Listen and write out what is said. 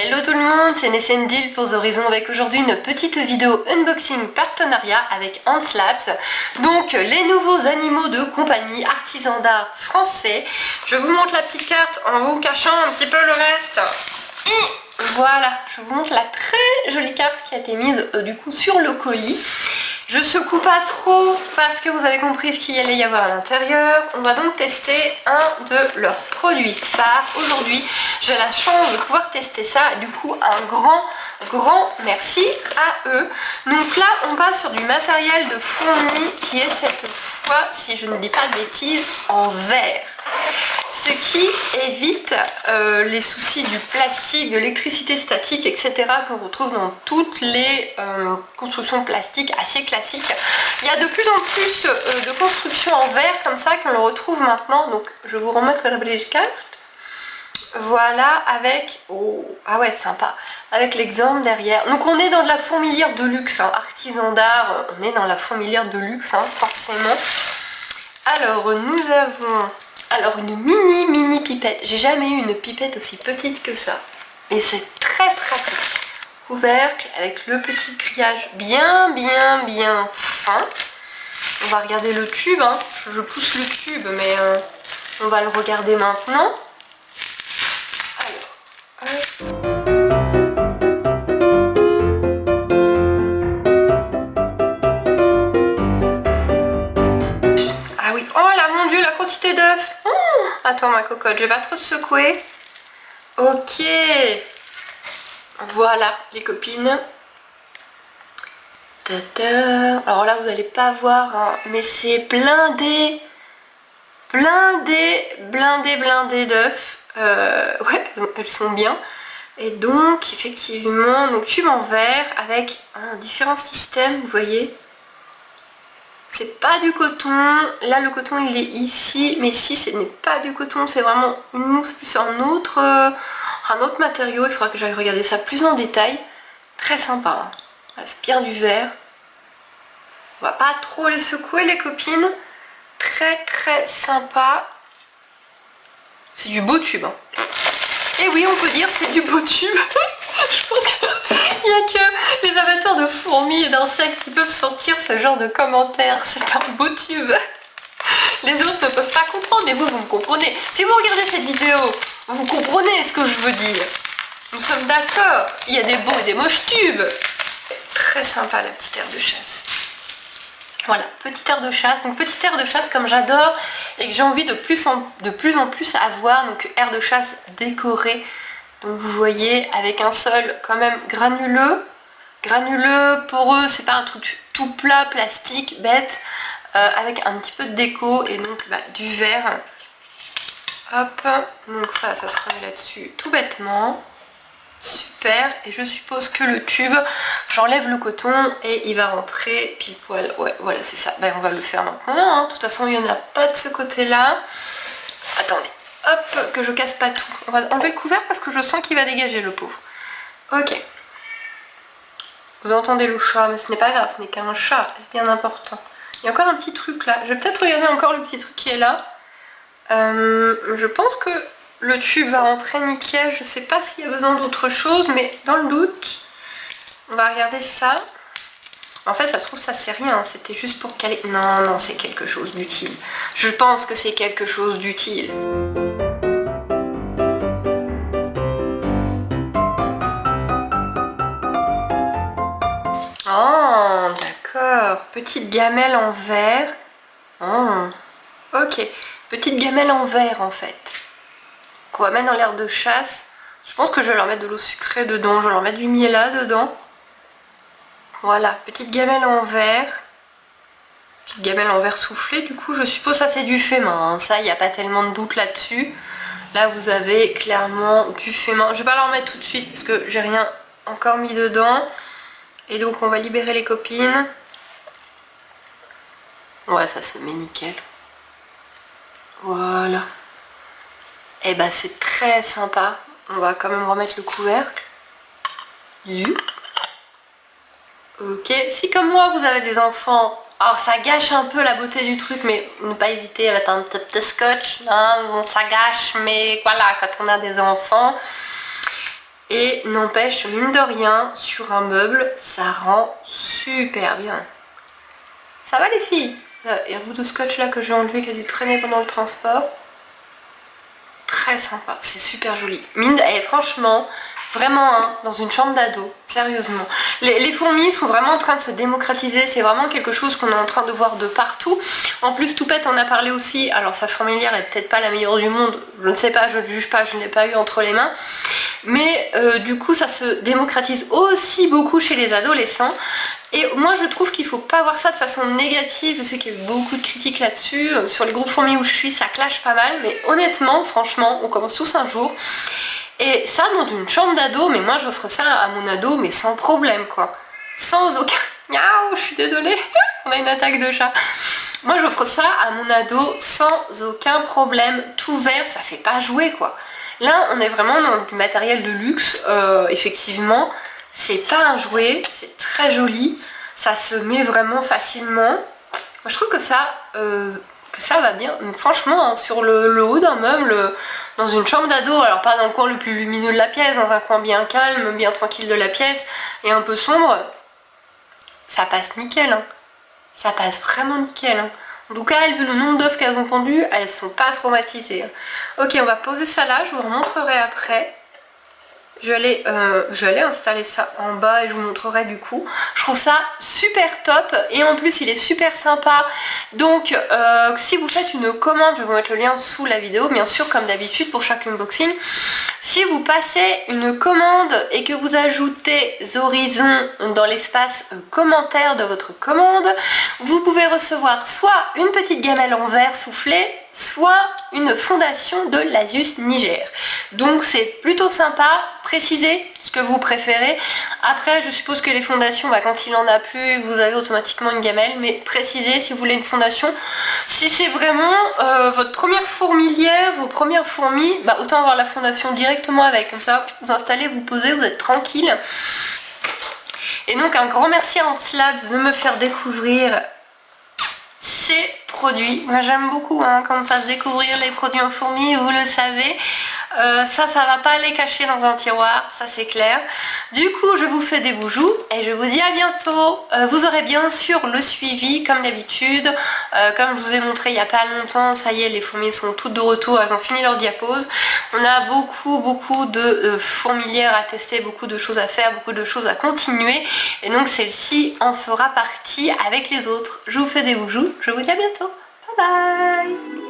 Hello tout le monde, c'est Nessendil pour The Horizon avec aujourd'hui une petite vidéo unboxing partenariat avec Ants Labs. Donc les nouveaux animaux de compagnie artisans d'art français. Je vous montre la petite carte en vous cachant un petit peu le reste. Et voilà, je vous montre la très jolie carte qui a été mise du coup sur le colis. Je secoue pas trop parce que vous avez compris ce qu'il allait y avoir à l'intérieur. On va donc tester un de leurs produits phares. Aujourd'hui, j'ai la chance de pouvoir tester ça. Du coup, un grand merci à eux. Donc là, on passe sur du matériel de fourni qui est cette fois, si je ne dis pas de bêtises, en verre. Ce qui évite les soucis du plastique, de l'électricité statique, etc. qu'on retrouve dans toutes les constructions plastiques assez classiques. Il y a de plus en plus de constructions en verre comme ça qu'on le retrouve maintenant. Donc je vous remettre la belle carte. Voilà, avec... Oh, ah ouais, sympa. Avec l'exemple derrière. Donc on est dans de la fourmilière de luxe, hein, artisan d'art. On est dans la fourmilière de luxe, hein, forcément. Alors, nous avons... Alors une mini pipette, j'ai jamais eu une pipette aussi petite que ça, mais c'est très pratique. Couvercle avec le petit grillage bien fin. On va regarder le tube, hein. Je pousse le tube, mais on va le regarder maintenant. Ah oui, oh là mon dieu, la quantité d'œufs. Attends ma cocotte, je vais pas trop te secouer. Ok. Voilà les copines. Tata. Alors là vous allez pas voir, hein, mais c'est blindé d'œufs. Ouais, elles sont bien. Et donc effectivement, donc tube en verre avec différents systèmes, vous voyez. C'est pas du coton, là le coton il est ici, mais ici ce n'est pas du coton, c'est vraiment une mousse plus un autre matériau. Il faudra que j'aille regarder ça plus en détail. Très sympa, hein. C'est bien du verre. On va pas trop les secouer les copines. Très sympa. C'est du beau tube, hein. Et oui, on peut dire c'est du beau tube. Je pense qu'il n'y a que les amateurs de fourmis et d'insectes qui peuvent sortir ce genre de commentaires. C'est un beau tube. Les autres ne peuvent pas comprendre, mais vous me comprenez. Si vous regardez cette vidéo, vous comprenez ce que je veux dire. Nous sommes d'accord. Il y a des beaux et des moches tubes. Très sympa la petite aire de chasse. Voilà, petite aire de chasse. Donc petite aire de chasse comme j'adore et que j'ai envie de plus en plus avoir. Donc aire de chasse décorée. Donc vous voyez, avec un sol quand même granuleux, poreux, c'est pas un truc tout plat, plastique, bête, avec un petit peu de déco et donc du verre. Hop, donc ça se remet là-dessus tout bêtement. Super, et je suppose que le tube, j'enlève le coton et il va rentrer pile poil. Ouais, voilà, c'est ça. Ben, on va le faire maintenant, hein. De toute façon, il n'y en a pas de ce côté-là. Attendez. Hop, que je casse pas tout. On va enlever le couvercle parce que je sens qu'il va dégager le pauvre. Ok. Vous entendez le chat, mais ce n'est pas grave, ce n'est qu'un chat, c'est bien important. Il y a encore un petit truc là. Je vais peut-être regarder encore le petit truc qui est là. Je pense que le tube va rentrer nickel. Je sais pas s'il y a besoin d'autre chose, mais dans le doute, on va regarder ça. En fait, ça se trouve, ça sert rien. C'était juste pour caler. Non, c'est quelque chose d'utile. Je pense que c'est quelque chose d'utile. Oh, d'accord. Petite gamelle en verre. Oh, ok. Petite gamelle en verre, en fait. Qu'on va mettre dans l'aire de chasse. Je pense que je vais leur mettre de l'eau sucrée dedans. Je vais leur mettre du miella dedans. Voilà. Petite gamelle en verre. Petite gamelle en verre soufflé. Du coup, je suppose ça, c'est du fait main, hein. Ça, il n'y a pas tellement de doute là-dessus. Là, vous avez clairement du fait main. Je vais pas leur mettre tout de suite parce que j'ai rien encore mis dedans. Et donc on va libérer les copines. Ouais, ça se met nickel. Voilà. Et bah c'est très sympa. On va quand même remettre le couvercle. Ok, si comme moi vous avez des enfants, alors ça gâche un peu la beauté du truc, mais ne pas hésiter à mettre un petit scotch, hein, bon, ça gâche, mais voilà, quand on a des enfants, Et n'empêche, mine de rien, sur un meuble, ça rend super bien. Ça va les filles? Il y a un bout de scotch là que j'ai enlevé qui a dû traîner pendant le transport. Très sympa, c'est super joli. Mine, et franchement, vraiment, hein, dans une chambre d'ado, sérieusement. Les fourmis sont vraiment en train de se démocratiser, c'est vraiment quelque chose qu'on est en train de voir de partout. En plus, Toupette en a parlé aussi, alors sa fourmilière est peut-être pas la meilleure du monde, je ne sais pas, je ne juge pas, je ne l'ai pas eu entre les mains. Mais du coup, ça se démocratise aussi beaucoup chez les adolescents. Et moi je trouve qu'il faut pas voir ça de façon négative, je sais qu'il y a eu beaucoup de critiques là-dessus, sur les groupes fourmis où je suis ça clash pas mal, mais honnêtement, franchement, on commence tous un jour, et ça dans une chambre d'ado, mais moi j'offre ça à mon ado, mais sans problème quoi, sans aucun... Miaou, je suis désolée, on a une attaque de chat. Moi j'offre ça à mon ado sans aucun problème, tout vert, ça fait pas jouer quoi. Là on est vraiment dans du matériel de luxe, effectivement. C'est pas un jouet, c'est très joli, ça se met vraiment facilement. Moi, je trouve que ça va bien. Donc, franchement, hein, sur le haut d'un meuble, dans une chambre d'ado, alors pas dans le coin le plus lumineux de la pièce, dans un coin bien calme, bien tranquille de la pièce et un peu sombre, ça passe nickel. Hein. Ça passe vraiment nickel. Hein. En tout cas, vu le nombre d'œufs qu'elles ont pondu, elles sont pas traumatisées. Hein. Ok, on va poser ça là, je vous remontrerai après. Je vais aller installer ça en bas et je vous montrerai du coup. Je trouve ça super top et en plus il est super sympa. Donc si vous faites une commande, je vais vous mettre le lien sous la vidéo, bien sûr comme d'habitude pour chaque unboxing. Si vous passez une commande et que vous ajoutez Horizon dans l'espace commentaire de votre commande, vous pouvez recevoir soit une petite gamelle en verre soufflé, soit une fondation de l'Asus Niger. Donc c'est plutôt sympa, précisez ce que vous préférez. Après je suppose que les fondations, bah, quand il en a plus, vous avez automatiquement une gamelle, mais précisez si vous voulez une fondation. Si c'est vraiment votre première fourmilière, vos premières fourmis, bah, autant avoir la fondation directement avec, comme ça vous installez, vous posez, vous êtes tranquille. Et donc un grand merci à Antslabs de me faire découvrir ces produits. Moi j'aime beaucoup hein, qu'on me fasse découvrir les produits en fourmis, vous le savez. Ça va pas les cacher dans un tiroir, ça c'est clair. Du coup je vous fais des bijoux et je vous dis à bientôt. Vous aurez bien sûr le suivi comme d'habitude. Comme je vous ai montré il n'y a pas longtemps, ça y est, les fourmis sont toutes de retour, elles ont fini leur diapose. On a beaucoup de fourmilières à tester, beaucoup de choses à faire, beaucoup de choses à continuer. Et donc celle-ci en fera partie avec les autres. Je vous fais des bijoux, je vous dis à bientôt. Bye bye.